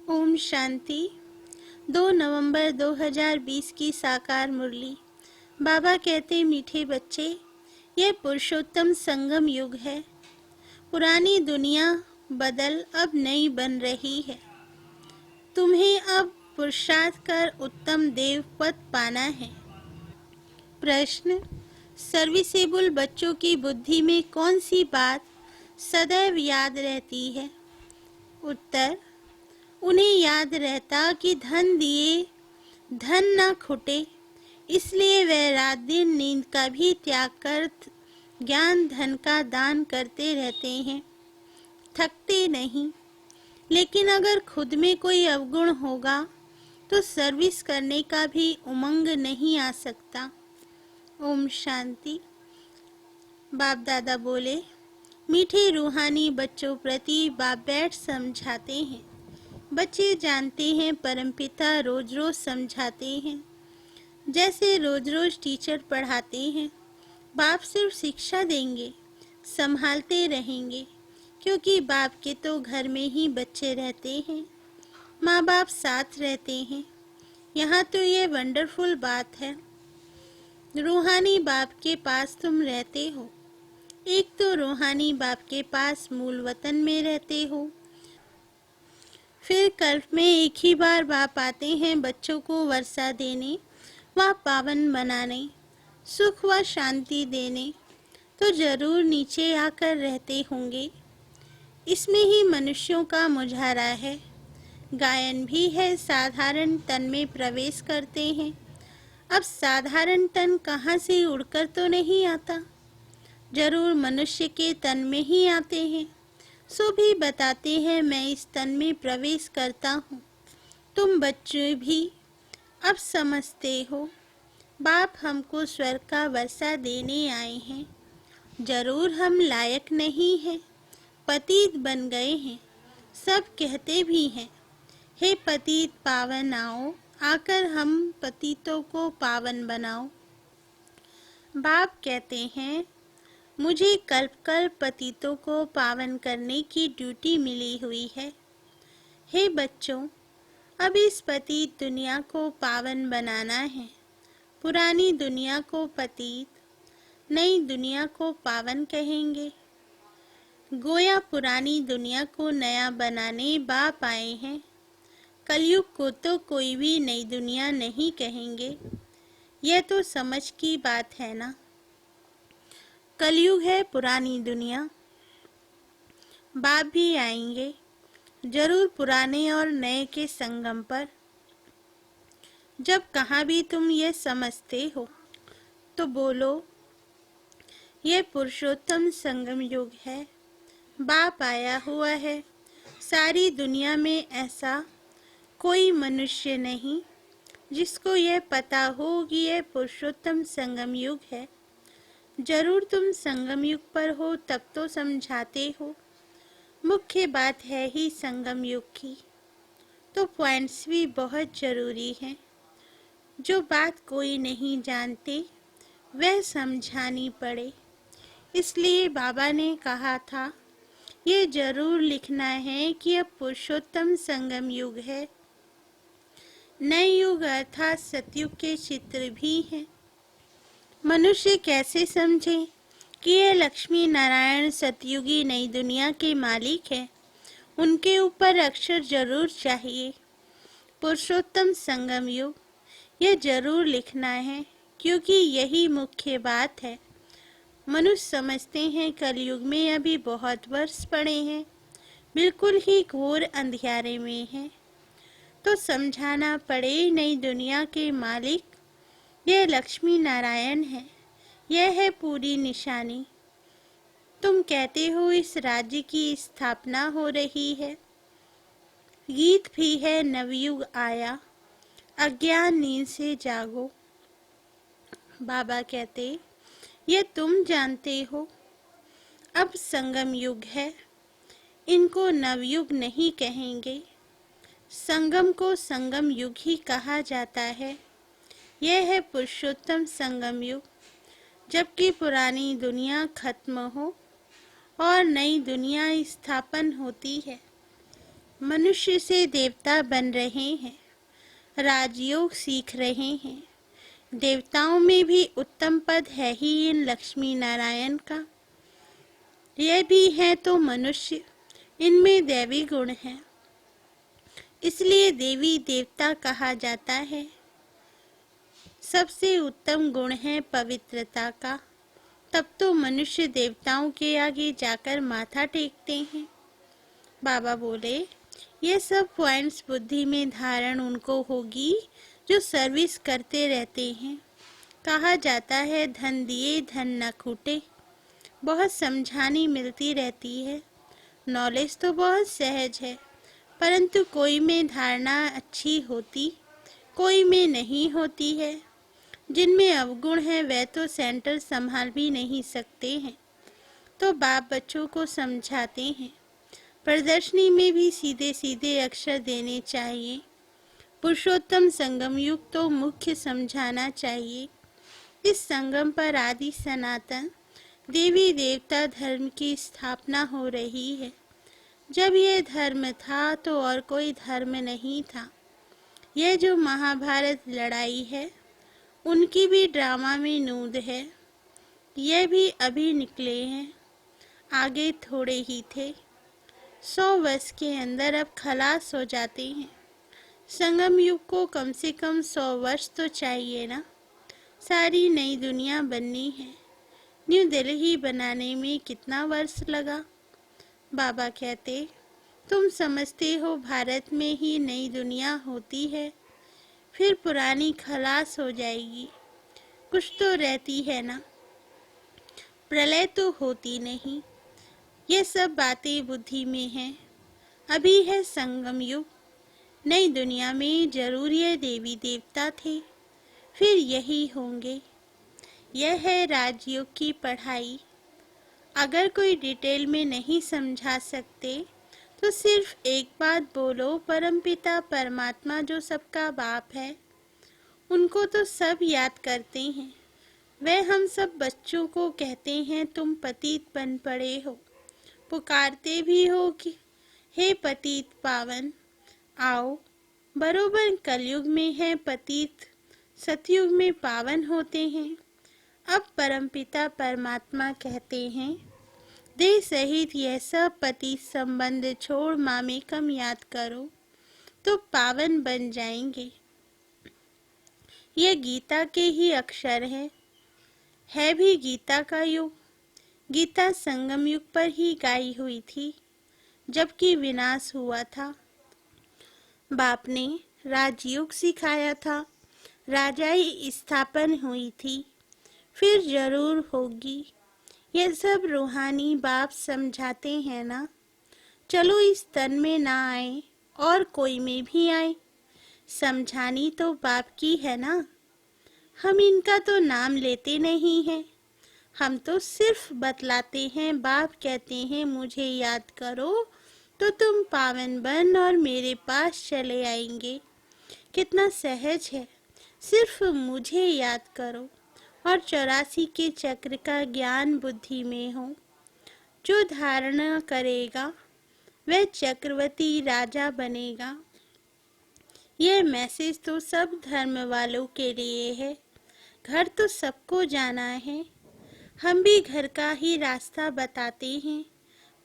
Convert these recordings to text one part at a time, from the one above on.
ओम शांति। 2 नवंबर 2020 की साकार मुरली। बाबा कहते, मीठे बच्चे, यह पुरुषोत्तम संगम युग है। पुरानी दुनिया बदल अब नई बन रही है। तुम्हें अब पुरुषार्थ कर उत्तम देव पद पाना है। प्रश्न: सर्विसेबल बच्चों की बुद्धि में कौन सी बात सदैव याद रहती है? उत्तर: उन्हें याद रहता कि धन दिए धन न खुटे, इसलिए वे रात दिन नींद का भी त्याग कर ज्ञान धन का दान करते रहते हैं, थकते नहीं। लेकिन अगर खुद में कोई अवगुण होगा तो सर्विस करने का भी उमंग नहीं आ सकता। ओम शांति। बाप दादा बोले, मीठे रूहानी बच्चों प्रति बाप बैठ समझाते हैं। बच्चे जानते हैं परमपिता रोज रोज समझाते हैं, जैसे रोज रोज टीचर पढ़ाते हैं। बाप सिर्फ शिक्षा देंगे, संभालते रहेंगे, क्योंकि बाप के तो घर में ही बच्चे रहते हैं, माँ बाप साथ रहते हैं। यहाँ तो ये वंडरफुल बात है, रूहानी बाप के पास तुम रहते हो। एक तो रूहानी बाप के पास मूल वतन में रहते हो, फिर कल्प में एक ही बार बाप आते हैं बच्चों को वर्षा देने व पावन बनाने, सुख व शांति देने, तो जरूर नीचे आकर रहते होंगे। इसमें ही मनुष्यों का मुजाहरा है। गायन भी है, साधारण तन में प्रवेश करते हैं। अब साधारण तन कहाँ से उड़कर तो नहीं आता, जरूर मनुष्य के तन में ही आते हैं। सो भी बताते हैं, मैं इस तन में प्रवेश करता हूँ। तुम बच्चे भी अब समझते हो, बाप हमको स्वर्ग का वर्षा देने आए हैं। जरूर हम लायक नहीं हैं, पतित बन गए हैं। सब कहते भी हैं, हे पतित पावन आओ, आकर हम पतितों को पावन बनाओ। बाप कहते हैं, मुझे कल्प कल्प पतितों को पावन करने की ड्यूटी मिली हुई है। हे बच्चों, अब इस पतित दुनिया को पावन बनाना है। पुरानी दुनिया को पतित, नई दुनिया को पावन कहेंगे। गोया पुरानी दुनिया को नया बनाने बाप आए हैं। कलयुग को तो कोई भी नई दुनिया नहीं कहेंगे। यह तो समझ की बात है ना। कलयुग है पुरानी दुनिया। बाप भी आएंगे, जरूर पुराने और नए के संगम पर। जब कहाँ भी तुम ये समझते हो तो बोलो, यह पुरुषोत्तम संगम युग है। बाप आया हुआ है। सारी दुनिया में ऐसा कोई मनुष्य नहीं जिसको यह पता हो कि यह पुरुषोत्तम संगम युग है। जरूर तुम संगम युग पर हो तब तो समझाते हो। मुख्य बात है ही संगम युग की, तो पॉइंट्स भी बहुत जरूरी हैं। जो बात कोई नहीं जानते वह समझानी पड़े। इसलिए बाबा ने कहा था, ये जरूर लिखना है कि अब पुरुषोत्तम संगम युग है। नए युग अर्थात सतयुग के चित्र भी हैं। मनुष्य कैसे समझे कि ये लक्ष्मी नारायण सतयुगी नई दुनिया के मालिक है? उनके ऊपर अक्षर जरूर चाहिए, पुरुषोत्तम संगम युग। यह जरूर लिखना है, क्योंकि यही मुख्य बात है। मनुष्य समझते हैं कलयुग में अभी बहुत वर्ष पड़े हैं, बिल्कुल ही घोर अंधियारे में हैं। तो समझाना पड़े, नई दुनिया के मालिक यह लक्ष्मी नारायण है। यह है पूरी निशानी। तुम कहते हो इस राज्य की स्थापना हो रही है। गीत भी है, नवयुग आया, अज्ञान नींद से जागो। बाबा कहते, ये तुम जानते हो। अब संगम युग है, इनको नवयुग नहीं कहेंगे। संगम को संगम युग ही कहा जाता है। यह है पुरुषोत्तम संगम युग, जबकि पुरानी दुनिया खत्म हो और नई दुनिया स्थापन होती है। मनुष्य से देवता बन रहे हैं, राजयोग सीख रहे हैं। देवताओं में भी उत्तम पद है ही इन लक्ष्मी नारायण का। यह भी है तो मनुष्य, इनमें दैवी गुण है, इसलिए देवी देवता कहा जाता है। सबसे उत्तम गुण है पवित्रता का। तब तो मनुष्य देवताओं के आगे जाकर माथा टेकते हैं। बाबा बोले, ये सब पॉइंट्स बुद्धि में धारण उनको होगी जो सर्विस करते रहते हैं। कहा जाता है धन दिए धन न खूटे। बहुत समझानी मिलती रहती है। नॉलेज तो बहुत सहज है, परंतु कोई में धारणा अच्छी होती, कोई में नहीं होती है। जिनमें अवगुण है वे तो सेंटर संभाल भी नहीं सकते हैं। तो बाप बच्चों को समझाते हैं, प्रदर्शनी में भी सीधे सीधे अक्षर देने चाहिए। पुरुषोत्तम संगम युग तो मुख्य समझाना चाहिए। इस संगम पर आदि सनातन देवी देवता धर्म की स्थापना हो रही है। जब यह धर्म था तो और कोई धर्म नहीं था। यह जो महाभारत लड़ाई है, उनकी भी ड्रामा में नूंद है। यह भी अभी निकले हैं, आगे थोड़े ही थे। 100 वर्ष के अंदर अब खलास हो जाते हैं। संगम युग को कम से कम 100 वर्ष तो चाहिए ना। सारी नई दुनिया बननी है। न्यू दिल्ली बनाने में कितना वर्ष लगा? बाबा कहते, तुम समझते हो भारत में ही नई दुनिया होती है, फिर पुरानी खलास हो जाएगी। कुछ तो रहती है ना, प्रलय तो होती नहीं। ये सब बातें बुद्धि में हैं। अभी है संगम युग। नई दुनिया में जरूर ये देवी देवता थे, फिर यही होंगे। यह है राजयोग की पढ़ाई। अगर कोई डिटेल में नहीं समझा सकते तो सिर्फ एक बात बोलो, परमपिता परमात्मा जो सबका बाप है, उनको तो सब याद करते हैं। वे हम सब बच्चों को कहते हैं तुम पतित बन पड़े हो। पुकारते भी हो कि हे पतित पावन आओ। बरोबर कलयुग में है पतित, सतयुग में पावन होते हैं। अब परमपिता परमात्मा कहते हैं, देह सहित यह सब पति संबंध छोड़ मामेकम याद करो तो पावन बन जाएंगे। यह गीता के ही अक्षर है भी गीता का युग। गीता संगम युग पर ही गाई हुई थी, जबकि विनाश हुआ था। बाप ने राजयोग सिखाया था, राजाई स्थापन हुई थी, फिर जरूर होगी। यह सब रूहानी बाप समझाते हैं ना। चलो इस तन में ना आए और कोई में भी आए, समझानी तो बाप की है ना। हम इनका तो नाम लेते नहीं हैं, हम तो सिर्फ बतलाते हैं। बाप कहते हैं मुझे याद करो तो तुम पावन बन और मेरे पास चले आएंगे। कितना सहज है, सिर्फ मुझे याद करो और 84 के चक्र का ज्ञान बुद्धि में हो। जो धारणा करेगा वह चक्रवर्ती राजा बनेगा। यह मैसेज तो सब धर्म वालों के लिए है। घर तो सबको जाना है। हम भी घर का ही रास्ता बताते हैं।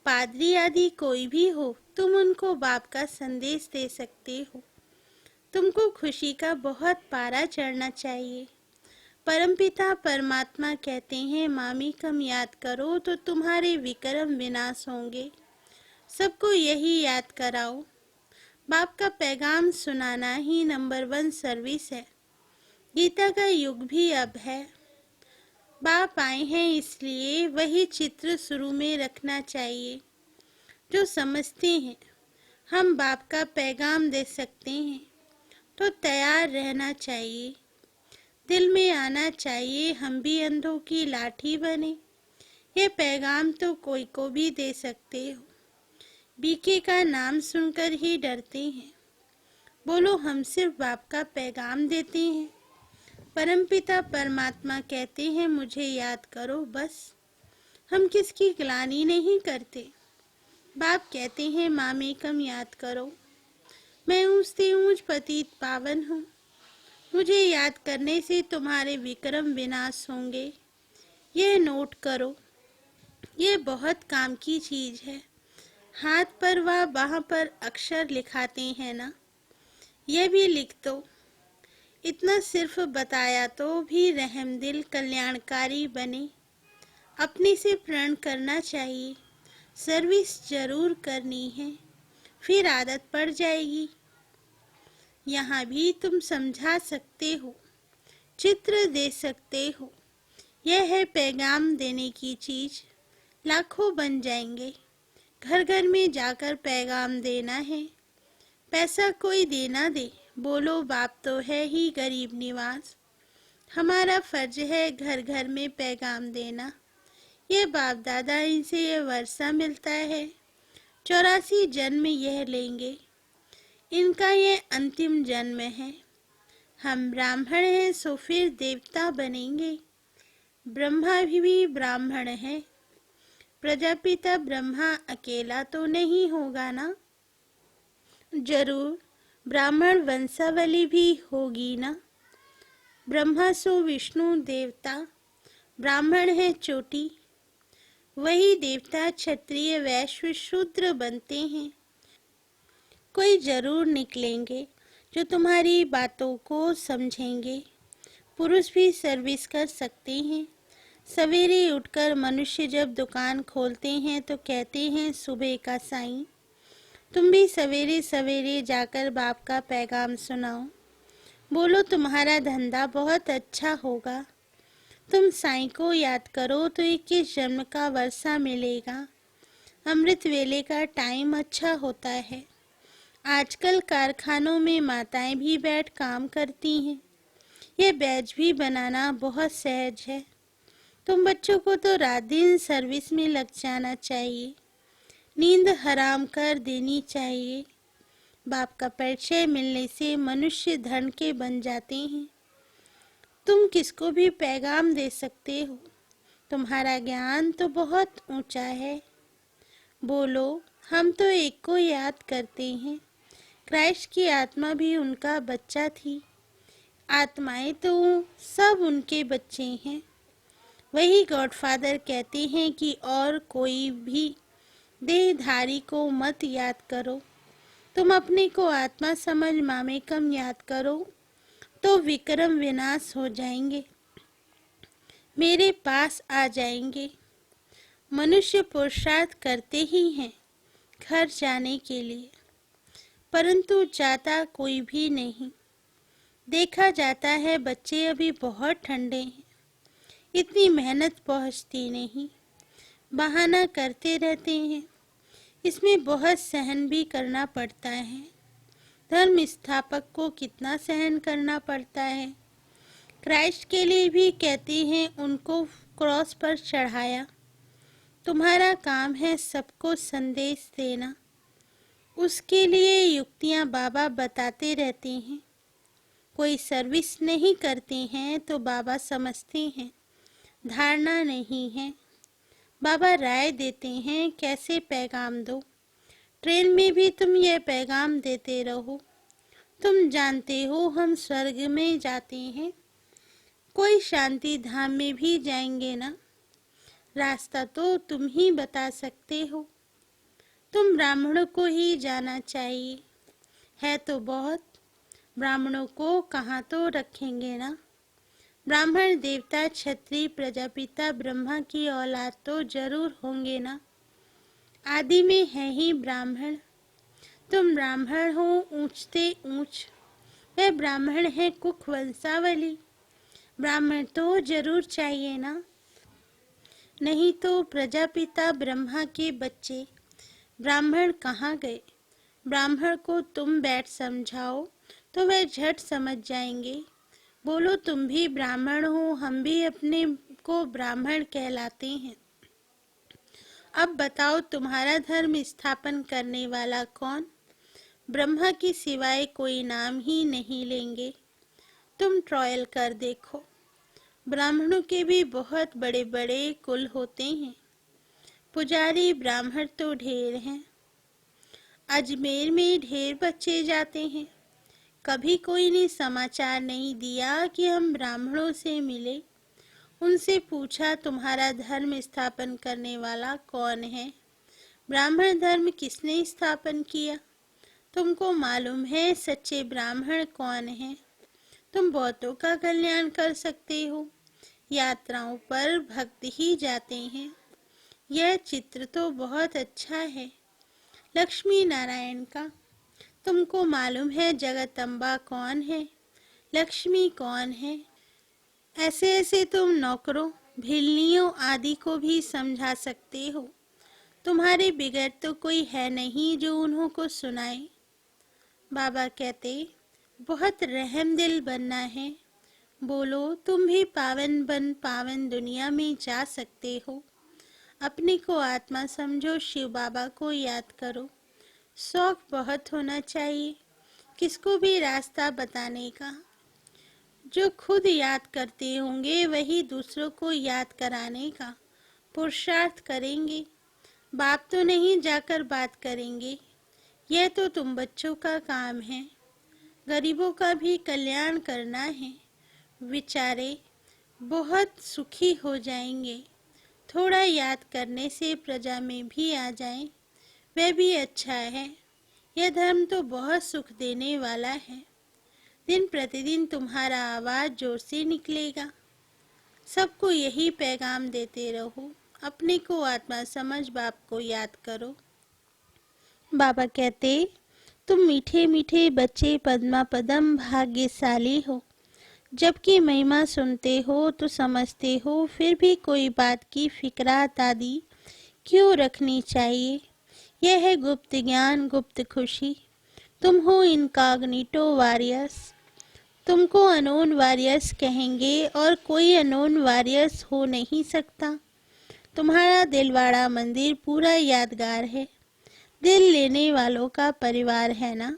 पादरी आदि कोई भी हो, तुम उनको बाप का संदेश दे सकते हो। तुमको खुशी का बहुत पारा चढ़ना चाहिए। परमपिता परमात्मा कहते हैं मामी कम याद करो तो तुम्हारे विक्रम विनाश होंगे। सबको यही याद कराओ। बाप का पैगाम सुनाना ही नंबर 1 सर्विस है। गीता का युग भी अब है। बाप आए हैं इसलिए वही चित्र शुरू में रखना चाहिए। जो समझते हैं हम बाप का पैगाम दे सकते हैं तो तैयार रहना चाहिए। दिल में आना चाहिए हम भी अंधों की लाठी बने। ये पैगाम तो कोई को भी दे सकते हो। बीके का नाम सुनकर ही डरते हैं। बोलो हम सिर्फ बाप का पैगाम देते हैं। परमपिता परमात्मा कहते हैं मुझे याद करो बस। हम किसकी ग्लानि नहीं करते। बाप कहते हैं मामेकम याद करो। मैं ऊंचते ऊंच पतित पावन हूँ। मुझे याद करने से तुम्हारे विक्रम विनाश होंगे। ये नोट करो, ये बहुत काम की चीज है। हाथ पर व बाह पर अक्षर लिखाते हैं ना, ये भी लिख दो। इतना सिर्फ बताया तो भी रहमदिल कल्याणकारी बने। अपने से प्रण करना चाहिए। सर्विस जरूर करनी है, फिर आदत पड़ जाएगी। यहाँ भी तुम समझा सकते हो, चित्र दे सकते हो। यह है पैगाम देने की चीज। लाखों बन जाएंगे। घर घर में जाकर पैगाम देना है। पैसा कोई देना दे, बोलो बाप तो है ही गरीब निवास। हमारा फर्ज है घर घर में पैगाम देना। ये बाप दादा इनसे ये वर्षा मिलता है। 84 जन्म यह लेंगे, इनका ये अंतिम जन्म है। हम ब्राह्मण हैं सो फिर देवता बनेंगे। ब्रह्मा भी ब्राह्मण है। प्रजापिता ब्रह्मा अकेला तो नहीं होगा ना? जरूर, ब्राह्मण वंशावली भी होगी ना। ब्रह्मा सो विष्णु देवता, ब्राह्मण है चोटी। वही देवता क्षत्रिय वैश्य शूद्र बनते हैं। कोई जरूर निकलेंगे जो तुम्हारी बातों को समझेंगे। पुरुष भी सर्विस कर सकते हैं। सवेरे उठकर मनुष्य जब दुकान खोलते हैं तो कहते हैं सुबह का साईं। तुम भी सवेरे सवेरे जाकर बाप का पैगाम सुनाओ। बोलो तुम्हारा धंधा बहुत अच्छा होगा। तुम साईं को याद करो तो 21 जन्म का वर्षा मिलेगा। अमृत वेले का टाइम अच्छा होता है। आजकल कारखानों में माताएं भी बैठ काम करती हैं। ये बैज भी बनाना बहुत सहज है। तुम बच्चों को तो रात दिन सर्विस में लग जाना चाहिए। नींद हराम कर देनी चाहिए। बाप का परिचय मिलने से मनुष्य धन के बन जाते हैं। तुम किसको भी पैगाम दे सकते हो। तुम्हारा ज्ञान तो बहुत ऊंचा है। बोलो हम तो एक को याद करते हैं। क्राइस्ट की आत्मा भी उनका बच्चा थी। आत्माएं तो सब उनके बच्चे हैं। वही गॉडफादर कहते हैं कि और कोई भी देहधारी को मत याद करो। तुम अपने को आत्मा समझ मामेकम याद करो तो विक्रम विनाश हो जाएंगे, मेरे पास आ जाएंगे। मनुष्य पुरुषार्थ करते ही हैं घर जाने के लिए, परंतु जाता कोई भी नहीं। देखा जाता है बच्चे अभी बहुत ठंडे हैं, इतनी मेहनत पहुंचती नहीं, बहाना करते रहते हैं। इसमें बहुत सहन भी करना पड़ता है। धर्म स्थापक को कितना सहन करना पड़ता है। क्राइस्ट के लिए भी कहते हैं उनको क्रॉस पर चढ़ाया। तुम्हारा काम है सबको संदेश देना। उसके लिए युक्तियां बाबा बताते रहते हैं। कोई सर्विस नहीं करते हैं तो बाबा समझते हैं, धारणा नहीं है। बाबा राय देते हैं कैसे पैगाम दो। ट्रेन में भी तुम यह पैगाम देते रहो। तुम जानते हो हम स्वर्ग में जाते हैं, कोई शांति धाम में भी जाएंगे ना। रास्ता तो तुम ही बता सकते हो। तुम ब्राह्मणों को ही जाना चाहिए, है तो बहुत। ब्राह्मणों को कहाँ तो रखेंगे ना। ब्राह्मण देवता क्षत्रिय प्रजापिता ब्रह्मा की औलाद तो जरूर होंगे ना। आदि में है ही ब्राह्मण। तुम ब्राह्मण हो ऊंचते ऊंच। वह ब्राह्मण है कुख वंशावली। ब्राह्मण तो जरूर चाहिए ना। नहीं तो प्रजापिता ब्रह्मा के बच्चे ब्राह्मण कहाँ गए। ब्राह्मण को तुम बैठ समझाओ तो वह झट समझ जाएंगे। बोलो तुम भी ब्राह्मण हो, हम भी अपने को ब्राह्मण कहलाते हैं। अब बताओ तुम्हारा धर्म स्थापन करने वाला कौन। ब्रह्मा के सिवाय कोई नाम ही नहीं लेंगे। तुम ट्रायल कर देखो। ब्राह्मणों के भी बहुत बड़े बड़े कुल होते हैं। पुजारी ब्राह्मण तो ढेर हैं। अजमेर में ढेर बच्चे जाते हैं। कभी कोई ने समाचार नहीं दिया कि हम ब्राह्मणों से मिले। उनसे पूछा, तुम्हारा धर्म स्थापन करने वाला कौन है? ब्राह्मण धर्म किसने स्थापन किया? तुमको मालूम है सच्चे ब्राह्मण कौन है? तुम बहुतों का कल्याण कर सकते हो। यात्राओं पर भक्त ही जाते हैं। यह चित्र तो बहुत अच्छा है लक्ष्मी नारायण का। तुमको मालूम है जगदम्बा कौन है? लक्ष्मी कौन है? ऐसे ऐसे तुम नौकरों, भिल्लियों आदि को भी समझा सकते हो। तुम्हारे बिगड़ तो कोई है नहीं जो उन्हों को सुनाए। बाबा कहते, बहुत रहमदिल बनना है। बोलो, तुम भी पावन बन पावन दुनिया में जा सकते हो। अपने को आत्मा समझो, शिव बाबा को याद करो। शौक बहुत होना चाहिए किसको भी रास्ता बताने का। जो खुद याद करते होंगे वही दूसरों को याद कराने का पुरुषार्थ करेंगे। बाप तो नहीं जाकर बात करेंगे। यह तो तुम बच्चों का काम है। गरीबों का भी कल्याण करना है। बेचारे बहुत सुखी हो जाएंगे। थोड़ा याद करने से प्रजा में भी आ जाएं, वह भी अच्छा है। यह धर्म तो बहुत सुख देने वाला है। दिन प्रतिदिन तुम्हारा आवाज जोर से निकलेगा। सबको यही पैगाम देते रहो। अपने को आत्मा समझ बाप को याद करो। बाबा कहते, तुम मीठे मीठे बच्चे पद्मा पदम भाग्यशाली हो। जबकि महिमा सुनते हो तो समझते हो, फिर भी कोई बात की फिक्रात आदि क्यों रखनी चाहिए? यह है गुप्त ज्ञान, गुप्त खुशी। तुम हो इनकॉग्निटो वॉरियर्स। तुमको अनोन वॉरियर्स कहेंगे और कोई अनोन वॉरियर्स हो नहीं सकता। तुम्हारा दिलवाड़ा मंदिर पूरा यादगार है। दिल लेने वालों का परिवार है ना।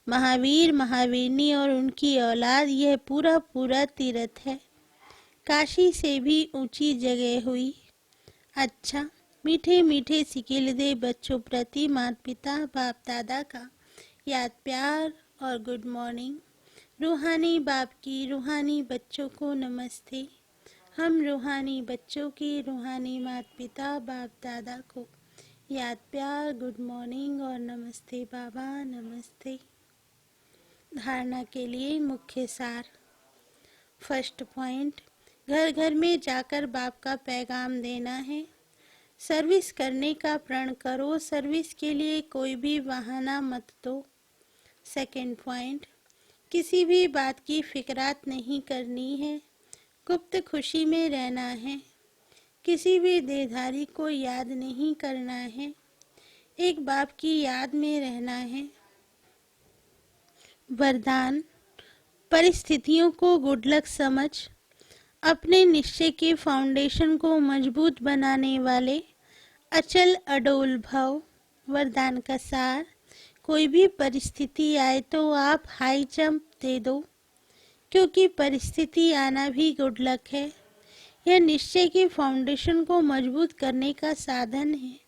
महावीर, महावीरनी और उनकी औलाद, यह पूरा पूरा तीर्थ है। काशी से भी ऊंची जगह हुई। अच्छा, मीठे मीठे सिकिल दे बच्चों प्रति माता पिता बाप दादा का याद प्यार और गुड मॉर्निंग। रूहानी बाप की रूहानी बच्चों को नमस्ते। हम रूहानी बच्चों की रूहानी माता पिता बाप दादा को याद प्यार, गुड मॉर्निंग और नमस्ते बाबा, नमस्ते। धारणा के लिए मुख्य सार। फर्स्ट पॉइंट, घर घर में जाकर बाप का पैगाम देना है। सर्विस करने का प्रण करो। सर्विस के लिए कोई भी बहाना मत दो। सेकंड पॉइंट, किसी भी बात की फिक्रात नहीं करनी है। गुप्त खुशी में रहना है। किसी भी देहधारी को याद नहीं करना है। एक बाप की याद में रहना है। वरदान, परिस्थितियों को गुड लक समझ अपने निश्चय के फाउंडेशन को मजबूत बनाने वाले अचल अडोल भव। वरदान का सार, कोई भी परिस्थिति आए तो आप हाई जंप दे दो, क्योंकि परिस्थिति आना भी गुड लक है। यह निश्चय के फाउंडेशन को मजबूत करने का साधन है।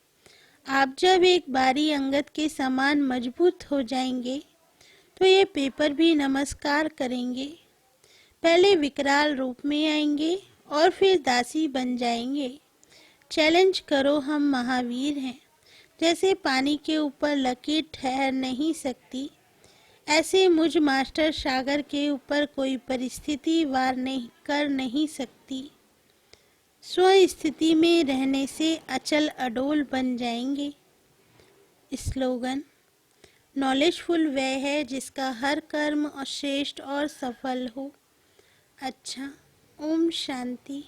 आप जब एक बारी अंगद के समान मजबूत हो जाएंगे तो ये पेपर भी नमस्कार करेंगे। पहले विकराल रूप में आएंगे और फिर दासी बन जाएंगे। चैलेंज करो, हम महावीर हैं। जैसे पानी के ऊपर लकीर ठहर नहीं सकती, ऐसे मुझ मास्टर सागर के ऊपर कोई परिस्थिति वार नहीं कर नहीं सकती। स्व स्थिति में रहने से अचल अडोल बन जाएंगे। स्लोगन, नॉलेजफुल वह है जिसका हर कर्म और श्रेष्ठ और सफल हो। अच्छा, ओम शांति।